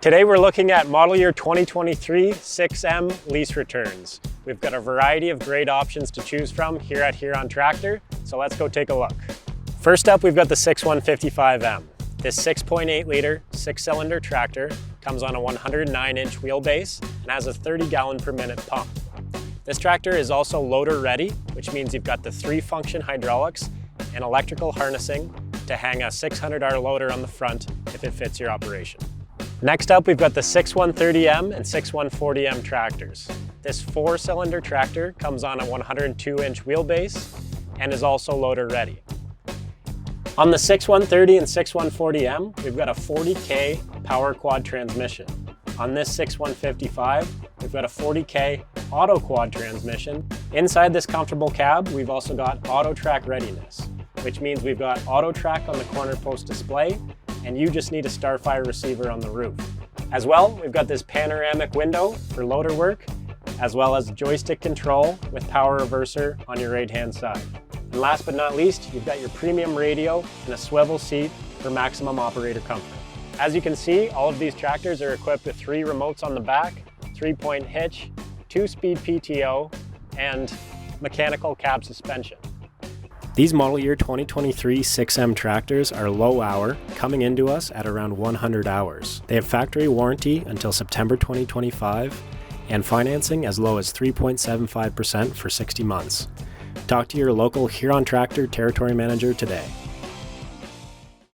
Today we're looking at model year 2023 6M lease returns. We've got a variety of great options to choose from here at Huron Tractor, so let's go take a look. First up, we've got the 6155M. This 6.8 liter, 6-cylinder tractor comes on a 109-inch wheelbase and has a 30-gallon per minute pump. This tractor is also loader ready, which means you've got the 3-function hydraulics and electrical harnessing to hang a 600R loader on the front if it fits your operation. Next up, we've got the 6130M and 6140M tractors. This 4-cylinder tractor comes on a 102-inch wheelbase and is also loader ready. On the 6130 and 6140M, we've got a 40K power quad transmission. On this 6155, we've got a 40K auto quad transmission. Inside this comfortable cab, we've also got AutoTrac readiness, which means we've got AutoTrac on the corner post display, and you just need a Starfire receiver on the roof. As well, we've got this panoramic window for loader work, as well as joystick control with power reverser on your right-hand side. And last but not least, you've got your premium radio and a swivel seat for maximum operator comfort. As you can see, all of these tractors are equipped with 3 remotes on the back, 3-point hitch, 2-speed PTO, and mechanical cab suspension. These model year 2023 6M tractors are low hour, coming into us at around 100 hours. They have factory warranty until September 2025 and financing as low as 3.75% for 60 months. Talk to your local Huron Tractor territory manager today.